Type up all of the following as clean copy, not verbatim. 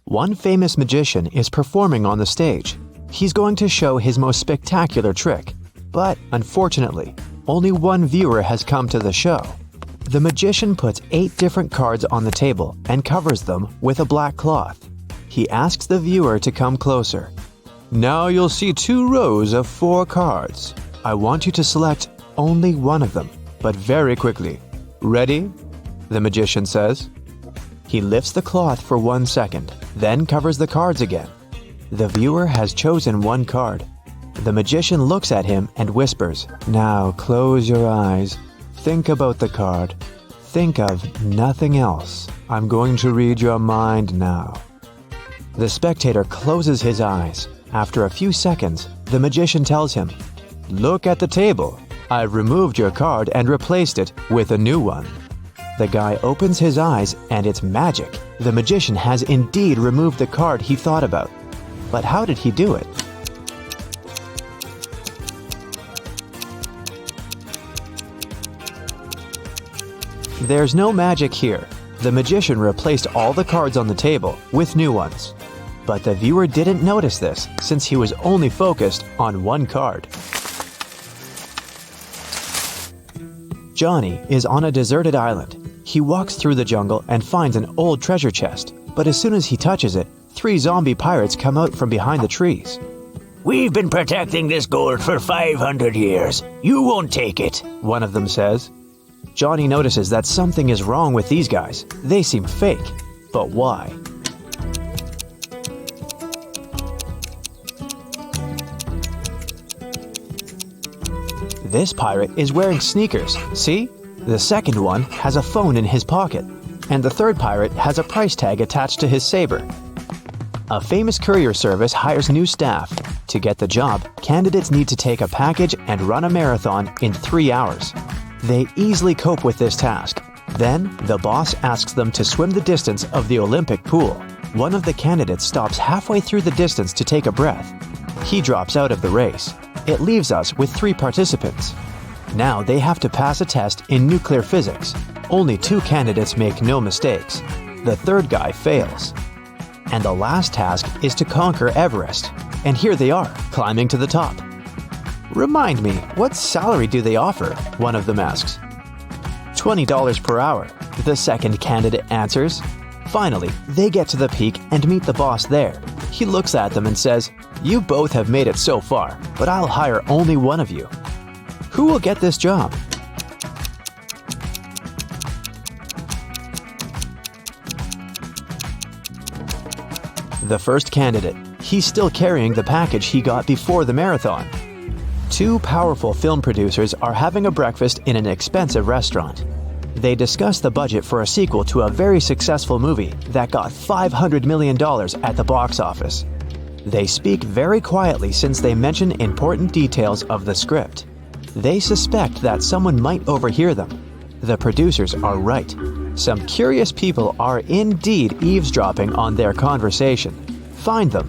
One famous magician is performing on the stage. He's going to show his most spectacular trick, but unfortunately, only one viewer has come to the show. The magician puts 8 different cards on the table and covers them with a black cloth. He asks the viewer to come closer. Now you'll see 2 rows of 4 cards. I want you to select only one of them, but very quickly. Ready? The magician says. He lifts the cloth for 1 second, then covers the cards again. The viewer has chosen one card. The magician looks at him and whispers, "Now close your eyes. Think about the card. Think of nothing else. I'm going to read your mind now." The spectator closes his eyes. After a few seconds, the magician tells him, "Look at the table. I've removed your card and replaced it with a new one." The guy opens his eyes and it's magic. The magician has indeed removed the card he thought about. But how did he do it? There's no magic here. The magician replaced all the cards on the table with new ones. But the viewer didn't notice this since he was only focused on one card. Johnny is on a deserted island. He walks through the jungle and finds an old treasure chest, but as soon as he touches it, 3 zombie pirates come out from behind the trees. "We've been protecting this gold for 500 years. You won't take it," one of them says. Johnny notices that something is wrong with these guys. They seem fake. But why? This pirate is wearing sneakers, see? The second one has a phone in his pocket, and the third pirate has a price tag attached to his saber. A famous courier service hires new staff. To get the job, candidates need to take a package and run a marathon in 3 hours. They easily cope with this task. Then, the boss asks them to swim the distance of the Olympic pool. One of the candidates stops halfway through the distance to take a breath. He drops out of the race. It leaves us with 3 participants. Now they have to pass a test in nuclear physics. Only 2 candidates make no mistakes. The third guy fails. And the last task is to conquer Everest. And here they are, climbing to the top. "Remind me, what salary do they offer?" one of them asks. $20 per hour, the second candidate answers. Finally, they get to the peak and meet the boss there. He looks at them and says, "You both have made it so far, but I'll hire only one of you. Who will get this job?" The first candidate. He's still carrying the package he got before the marathon. 2 powerful film producers are having a breakfast in an expensive restaurant. They discuss the budget for a sequel to a very successful movie that got $500 million at the box office. They speak very quietly since they mention important details of the script. They suspect that someone might overhear them. The producers are right. Some curious people are indeed eavesdropping on their conversation. Find them.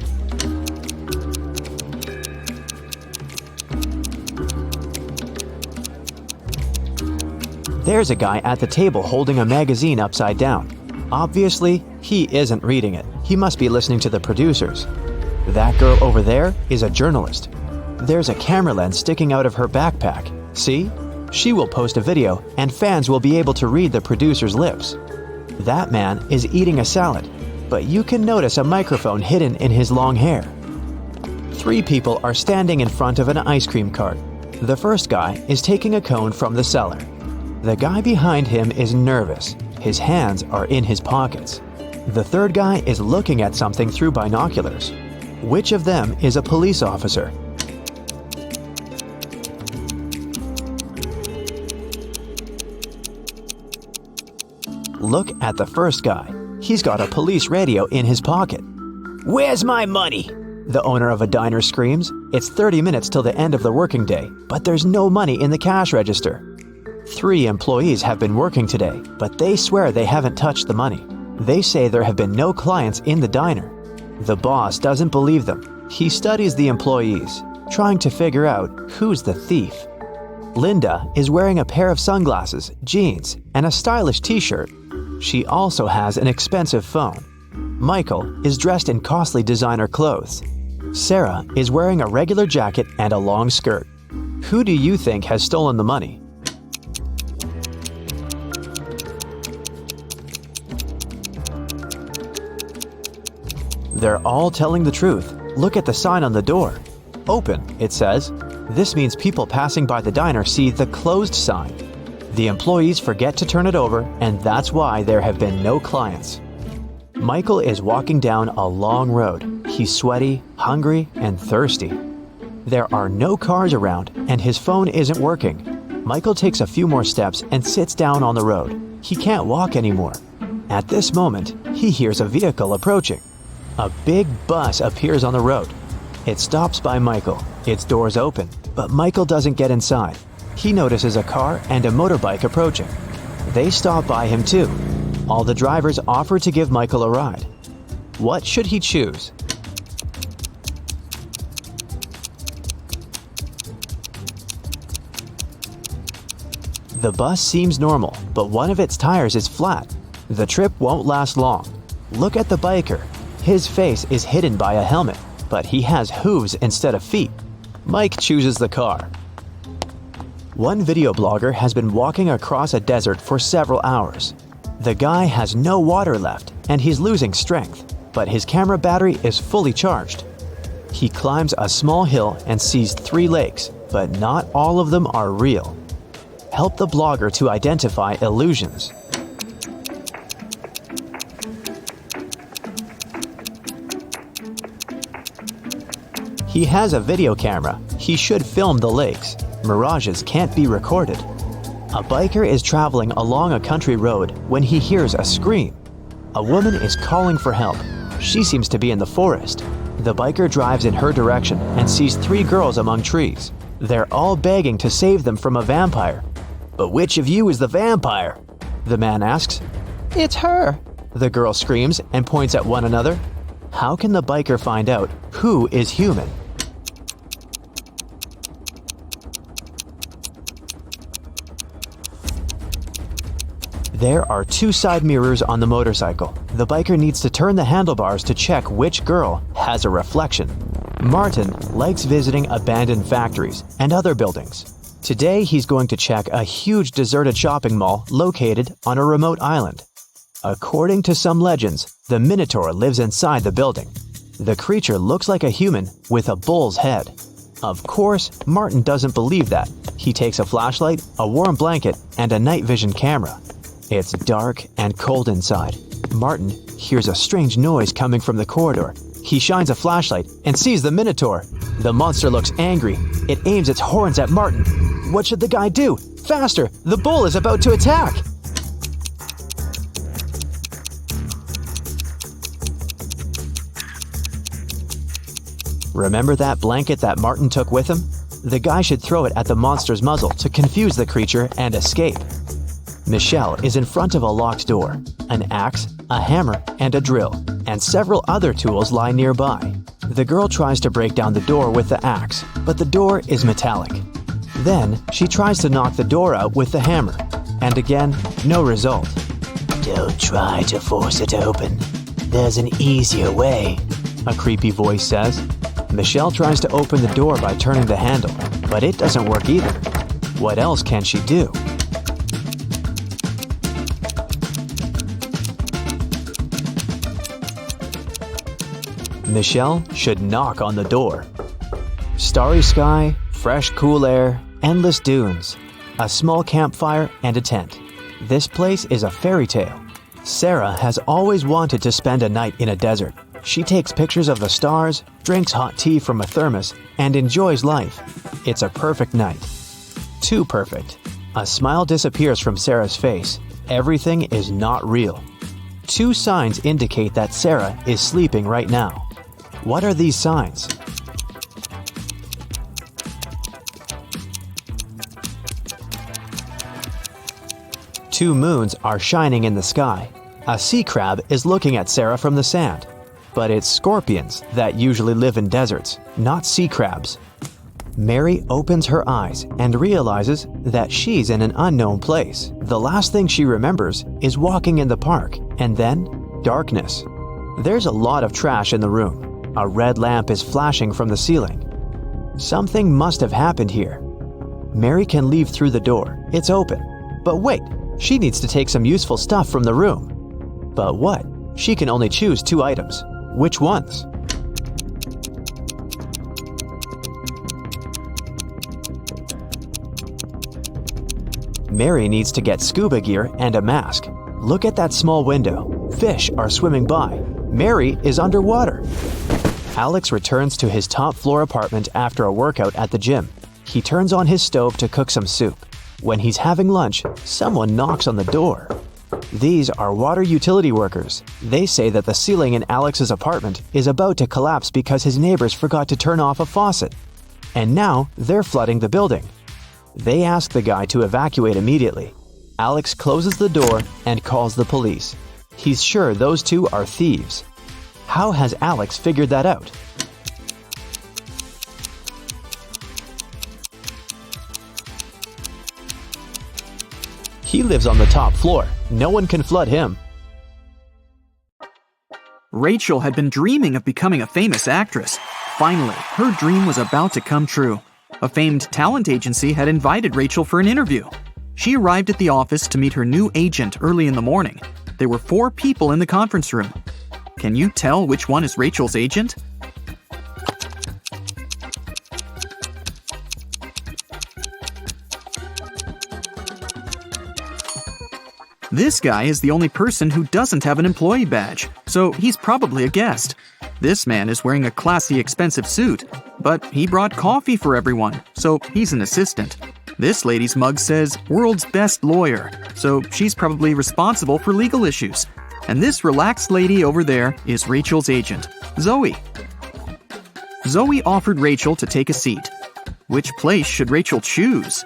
There's a guy at the table holding a magazine upside down. Obviously, he isn't reading it. He must be listening to the producers. That girl over there is a journalist. There's a camera lens sticking out of her backpack. See? She will post a video and fans will be able to read the producer's lips. That man is eating a salad, but you can notice a microphone hidden in his long hair. 3 people are standing in front of an ice cream cart. The first guy is taking a cone from the seller. The guy behind him is nervous. His hands are in his pockets. The third guy is looking at something through binoculars. Which of them is a police officer? Look at the first guy. He's got a police radio in his pocket. "Where's my money?" The owner of a diner screams. It's 30 minutes till the end of the working day, but there's no money in the cash register. 3 employees have been working today, but they swear they haven't touched the money. They say there have been no clients in the diner. The boss doesn't believe them. He studies the employees, trying to figure out who's the thief. Linda is wearing a pair of sunglasses, jeans, and a stylish t-shirt. She also has an expensive phone. Michael is dressed in costly designer clothes. Sarah is wearing a regular jacket and a long skirt. Who do you think has stolen the money? They're all telling the truth. Look at the sign on the door. Open, it says. This means people passing by the diner see the closed sign. The employees forget to turn it over, and that's why there have been no clients. Michael is walking down a long road. He's sweaty, hungry, and thirsty. There are no cars around, and his phone isn't working. Michael takes a few more steps and sits down on the road. He can't walk anymore. At this moment, he hears a vehicle approaching. A big bus appears on the road. It stops by Michael. Its doors open, but Michael doesn't get inside. He notices a car and a motorbike approaching. They stop by him too. All the drivers offer to give Michael a ride. What should he choose? The bus seems normal, but one of its tires is flat. The trip won't last long. Look at the biker. His face is hidden by a helmet, but he has hooves instead of feet. Mike chooses the car. One video blogger has been walking across a desert for several hours. The guy has no water left, and he's losing strength, but his camera battery is fully charged. He climbs a small hill and sees 3 lakes, but not all of them are real. Help the blogger to identify illusions. He has a video camera. He should film the lakes. Mirages can't be recorded. A biker is traveling along a country road when he hears a scream. A woman is calling for help. She seems to be in the forest. The biker drives in her direction and sees 3 girls among trees. They're all begging to save them from a vampire. "But which of you is the vampire?" the man asks. "It's her," the girl screams and points at one another. How can the biker find out who is human? There are 2 side mirrors on the motorcycle. The biker needs to turn the handlebars to check which girl has a reflection. Martin likes visiting abandoned factories and other buildings. Today he's going to check a huge deserted shopping mall located on a remote island. According to some legends, the Minotaur lives inside the building. The creature looks like a human with a bull's head. Of course, Martin doesn't believe that. He takes a flashlight, a warm blanket, and a night vision camera. It's dark and cold inside. Martin hears a strange noise coming from the corridor. He shines a flashlight and sees the Minotaur. The monster looks angry. It aims its horns at Martin. What should the guy do? Faster! The bull is about to attack! Remember that blanket that Martin took with him? The guy should throw it at the monster's muzzle to confuse the creature and escape. Michelle is in front of a locked door. An axe, a hammer, and a drill, and several other tools lie nearby. The girl tries to break down the door with the axe, but the door is metallic. Then, she tries to knock the door out with the hammer, and again, no result. Don't try to force it open. There's an easier way, a creepy voice says. Michelle tries to open the door by turning the handle, but it doesn't work either. What else can she do? Michelle should knock on the door. Starry sky, fresh cool air, endless dunes, a small campfire, and a tent. This place is a fairy tale. Sarah has always wanted to spend a night in a desert. She takes pictures of the stars, drinks hot tea from a thermos, and enjoys life. It's a perfect night. Too perfect. A smile disappears from Sarah's face. Everything is not real. 2 signs indicate that Sarah is sleeping right now. What are these signs? Two moons are shining in the sky. A sea crab is looking at Sarah from the sand. But it's scorpions that usually live in deserts, not sea crabs. Mary opens her eyes and realizes that she's in an unknown place. The last thing she remembers is walking in the park, and then darkness. There's a lot of trash in the room. A red lamp is flashing from the ceiling. Something must have happened here. Mary can leave through the door. It's open. But wait, she needs to take some useful stuff from the room. But what? She can only choose 2 items. Which ones? Mary needs to get scuba gear and a mask. Look at that small window. Fish are swimming by. Mary is underwater. Alex returns to his top-floor apartment after a workout at the gym. He turns on his stove to cook some soup. When he's having lunch, someone knocks on the door. These are water utility workers. They say that the ceiling in Alex's apartment is about to collapse because his neighbors forgot to turn off a faucet. And now they're flooding the building. They ask the guy to evacuate immediately. Alex closes the door and calls the police. He's sure those 2 are thieves. How has Alex figured that out? He lives on the top floor. No one can flood him. Rachel had been dreaming of becoming a famous actress. Finally, her dream was about to come true. A famed talent agency had invited Rachel for an interview. She arrived at the office to meet her new agent early in the morning. There were 4 people in the conference room. Can you tell which one is Rachel's agent? This guy is the only person who doesn't have an employee badge, so he's probably a guest. This man is wearing a classy, expensive suit, but he brought coffee for everyone, so he's an assistant. This lady's mug says, "World's Best Lawyer," so she's probably responsible for legal issues. And this relaxed lady over there is Rachel's agent, Zoe. Zoe offered Rachel to take a seat. Which place should Rachel choose?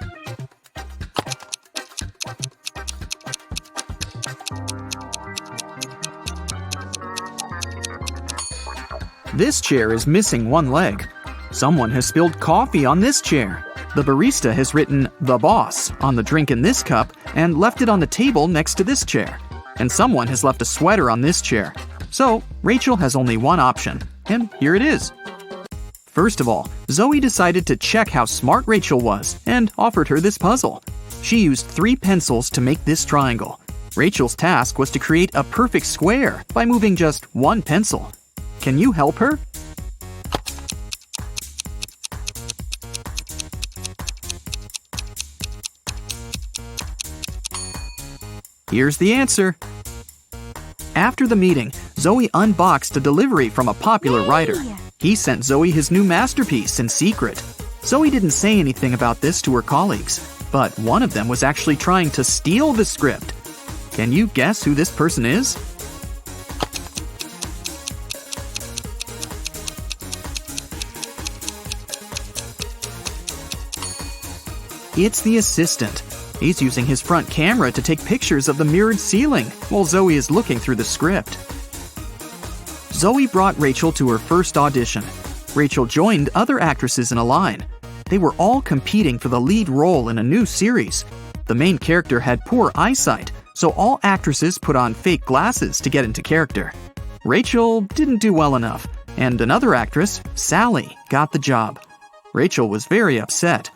This chair is missing 1 leg. Someone has spilled coffee on this chair. The barista has written "The Boss" on the drink in this cup and left it on the table next to this chair. And someone has left a sweater on this chair. So, Rachel has only 1 option, and here it is. First of all, Zoe decided to check how smart Rachel was and offered her this puzzle. She used 3 pencils to make this triangle. Rachel's task was to create a perfect square by moving just 1 pencil. Can you help her? Here's the answer. After the meeting, Zoe unboxed a delivery from a popular writer. He sent Zoe his new masterpiece in secret. Zoe didn't say anything about this to her colleagues, but one of them was actually trying to steal the script. Can you guess who this person is? It's the assistant. He's using his front camera to take pictures of the mirrored ceiling while Zoe is looking through the script. Zoe brought Rachel to her first audition. Rachel joined other actresses in a line. They were all competing for the lead role in a new series. The main character had poor eyesight, so all actresses put on fake glasses to get into character. Rachel didn't do well enough, and another actress, Sally, got the job. Rachel was very upset.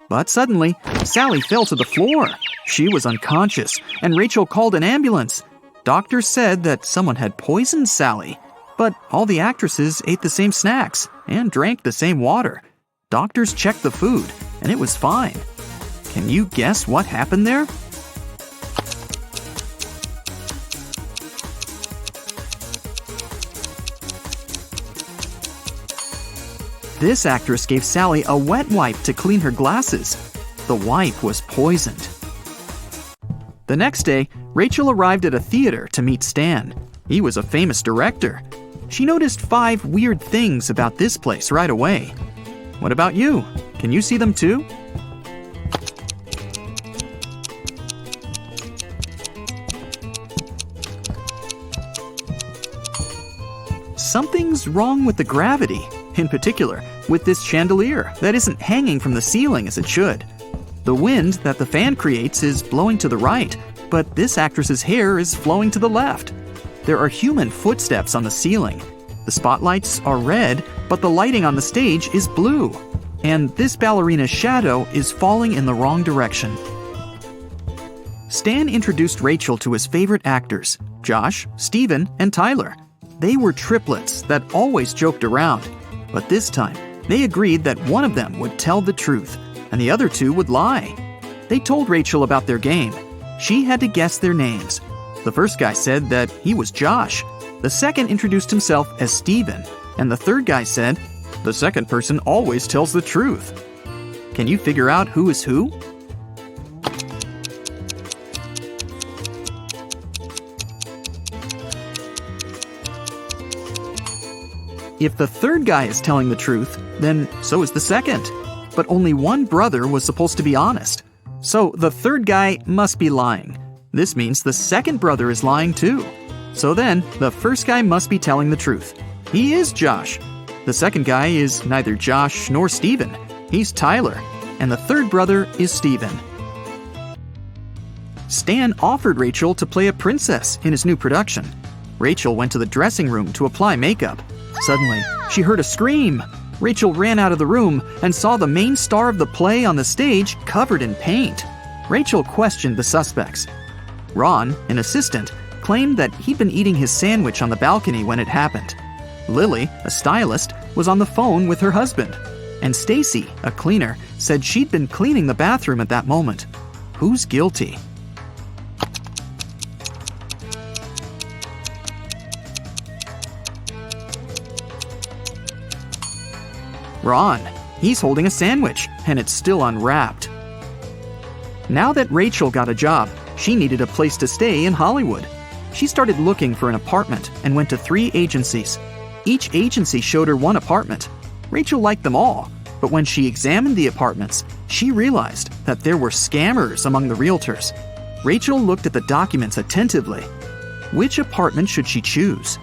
But suddenly, Sally fell to the floor. She was unconscious, and Rachel called an ambulance. Doctors said that someone had poisoned Sally. But all the actresses ate the same snacks and drank the same water. Doctors checked the food, and it was fine. Can you guess what happened there? This actress gave Sally a wet wipe to clean her glasses. The wipe was poisoned. The next day, Rachel arrived at a theater to meet Stan. He was a famous director. She noticed 5 weird things about this place right away. What about you? Can you see them too? Something's wrong with the gravity. In particular, with this chandelier that isn't hanging from the ceiling as it should. The wind that the fan creates is blowing to the right, but this actress's hair is flowing to the left. there are human footsteps on the ceiling. The spotlights are red, but the lighting on the stage is blue. And this ballerina's shadow is falling in the wrong direction. Stan introduced Rachel to his favorite actors, Josh, Steven, and Tyler. They were triplets that always joked around, but this time they agreed that one of them would tell the truth and the other two would lie. They told Rachel about their game. She had to guess their names. The first guy said that he was Josh. The second introduced himself as Steven, and the third guy said, "The second person always tells the truth." Can you figure out who is who? If the third guy is telling the truth, then so is the second. But only one brother was supposed to be honest. So the third guy must be lying. This means the second brother is lying too. So then, the first guy must be telling the truth. He is Josh. The second guy is neither Josh nor Steven. He's Tyler. And the third brother is Steven. Stan offered Rachel to play a princess in his new production. Rachel went to the dressing room to apply makeup. Suddenly, she heard a scream. Rachel ran out of the room and saw the main star of the play on the stage covered in paint. Rachel questioned the suspects. Ron, an assistant, claimed that he'd been eating his sandwich on the balcony when it happened. Lily, a stylist, was on the phone with her husband. And Stacy, a cleaner, said she'd been cleaning the bathroom at that moment. Who's guilty? Ron. He's holding a sandwich, and it's still unwrapped. Now that Rachel got a job, she needed a place to stay in Hollywood. She started looking for an apartment and went to 3 agencies. Each agency showed her one apartment. Rachel liked them all, but when she examined the apartments, she realized that there were scammers among the realtors. Rachel looked at the documents attentively. Which apartment should she choose?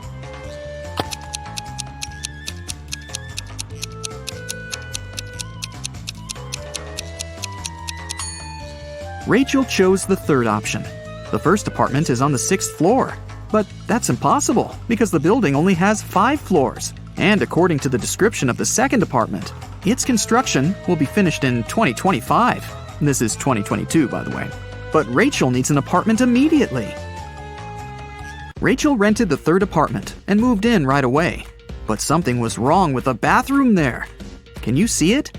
Rachel chose the third option. The first apartment is on the 6th floor. But that's impossible because the building only has 5 floors. And according to the description of the second apartment, its construction will be finished in 2025. This is 2022, by the way. But Rachel needs an apartment immediately. Rachel rented the third apartment and moved in right away. But something was wrong with the bathroom there. Can you see it?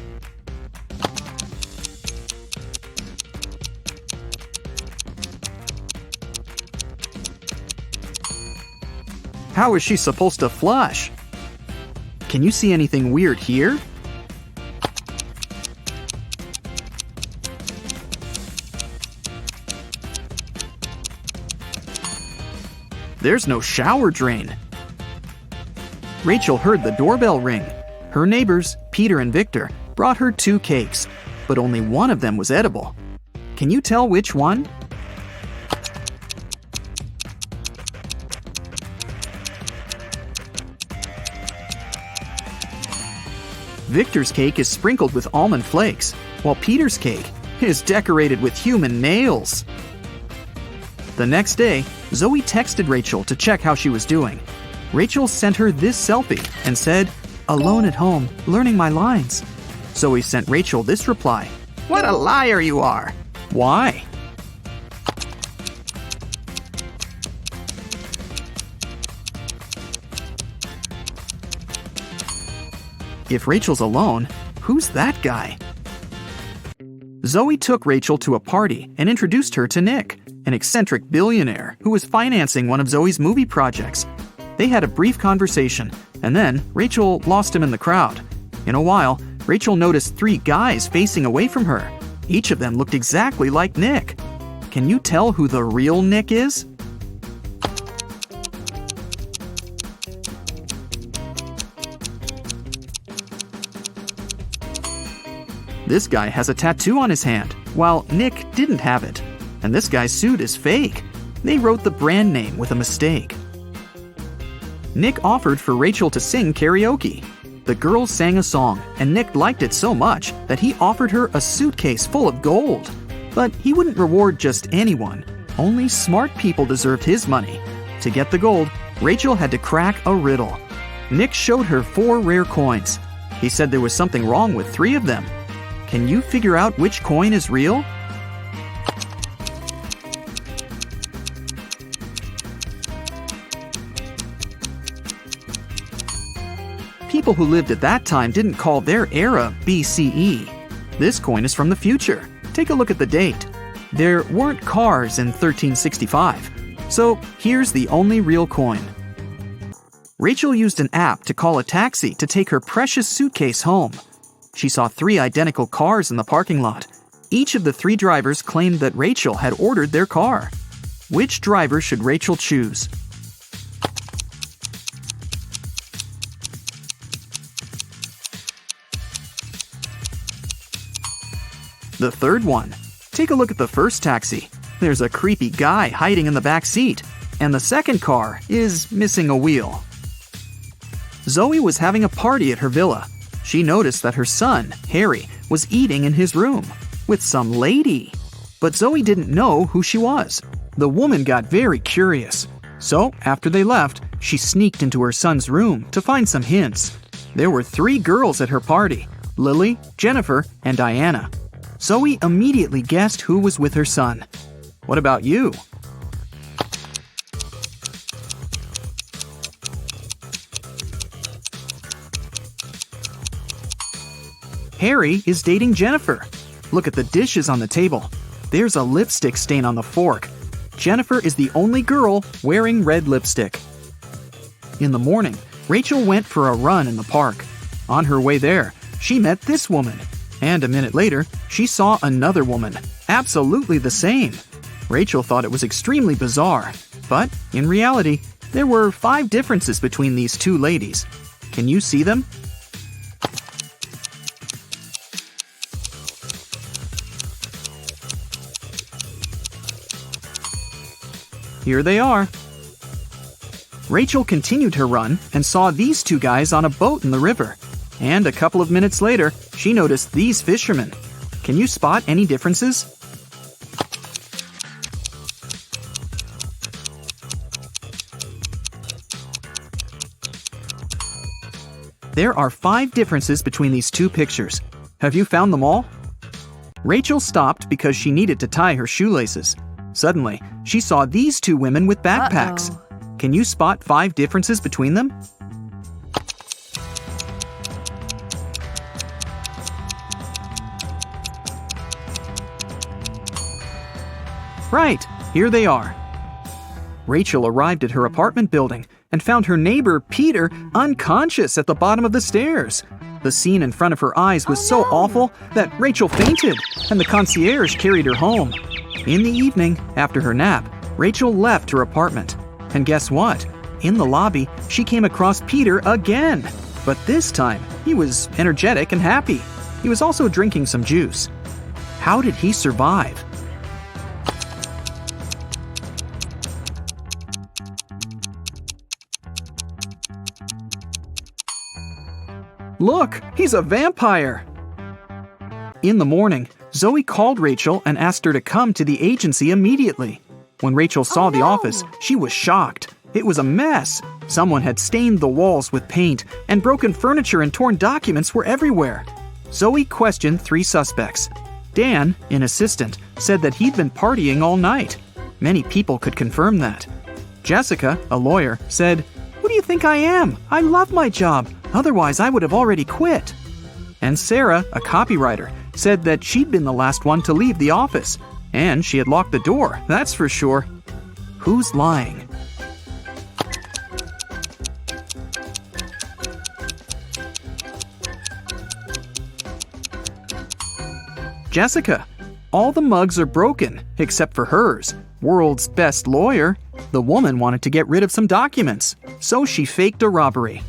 How is she supposed to flush? Can you see anything weird here? There's no shower drain. Rachel heard the doorbell ring. Her neighbors, Peter and Victor, brought her 2 cakes, but only one of them was edible. Can you tell which one? Victor's cake is sprinkled with almond flakes, while Peter's cake is decorated with human nails. The next day, Zoe texted Rachel to check how she was doing. Rachel sent her this selfie and said, "Alone at home, learning my lines." Zoe sent Rachel this reply, "What a liar you are!" Why? If Rachel's alone, who's that guy? Zoe took Rachel to a party and introduced her to Nick, an eccentric billionaire who was financing one of Zoe's movie projects. They had a brief conversation, and then Rachel lost him in the crowd. In a while, Rachel noticed 3 guys facing away from her. Each of them looked exactly like Nick. Can you tell who the real Nick is? This guy has a tattoo on his hand, while Nick didn't have it. And this guy's suit is fake. They wrote the brand name with a mistake. Nick offered for Rachel to sing karaoke. The girls sang a song, and Nick liked it so much that he offered her a suitcase full of gold. But he wouldn't reward just anyone. Only smart people deserved his money. To get the gold, Rachel had to crack a riddle. Nick showed her 4 rare coins. He said there was something wrong with 3 of them. Can you figure out which coin is real? People who lived at that time didn't call their era BCE. This coin is from the future. Take a look at the date. There weren't cars in 1365. So here's the only real coin. Rachel used an app to call a taxi to take her precious suitcase home. She saw 3 identical cars in the parking lot. Each of the 3 drivers claimed that Rachel had ordered their car. Which driver should Rachel choose? The third one. Take a look at the first taxi. There's a creepy guy hiding in the back seat, and the second car is missing a wheel. Zoe was having a party at her villa. She noticed that her son, Harry, was eating in his room with some lady. But Zoe didn't know who she was. The woman got very curious. So, after they left, she sneaked into her son's room to find some hints. There were 3 girls at her party: Lily, Jennifer, and Diana. Zoe immediately guessed who was with her son. What about you? Harry is dating Jennifer. Look at the dishes on the table. There's a lipstick stain on the fork. Jennifer is the only girl wearing red lipstick. In the morning, Rachel went for a run in the park. On her way there, she met this woman. And a minute later, she saw another woman, absolutely the same. Rachel thought it was extremely bizarre. But, in reality, there were 5 differences between these 2 ladies. Can you see them? Here they are. Rachel continued her run and saw these 2 guys on a boat in the river. And a couple of minutes later, she noticed these fishermen. Can you spot any differences? There are 5 differences between these 2 pictures. Have you found them all? Rachel stopped because she needed to tie her shoelaces. Suddenly, she saw these 2 women with backpacks. Can you spot 5 differences between them? Right, here they are. Rachel arrived at her apartment building and found her neighbor, Peter, unconscious at the bottom of the stairs. The scene in front of her eyes was so awful that Rachel fainted, and the concierge carried her home. In the evening, after her nap, Rachel left her apartment. And guess what? In the lobby, she came across Peter again. But this time, he was energetic and happy. He was also drinking some juice. How did he survive? Look, he's a vampire! In the morning, Zoe called Rachel and asked her to come to the agency immediately. When Rachel saw the office, she was shocked. It was a mess. Someone had stained the walls with paint, and broken furniture and torn documents were everywhere. Zoe questioned 3 suspects. Dan, an assistant, said that he'd been partying all night. Many people could confirm that. Jessica, a lawyer, said, "Who do you think I am? I love my job. Otherwise, I would have already quit." And Sarah, a copywriter, said that she'd been the last one to leave the office. And she had locked the door, that's for sure. Who's lying? Jessica. All the mugs are broken, except for hers. World's best lawyer. The woman wanted to get rid of some documents, so she faked a robbery.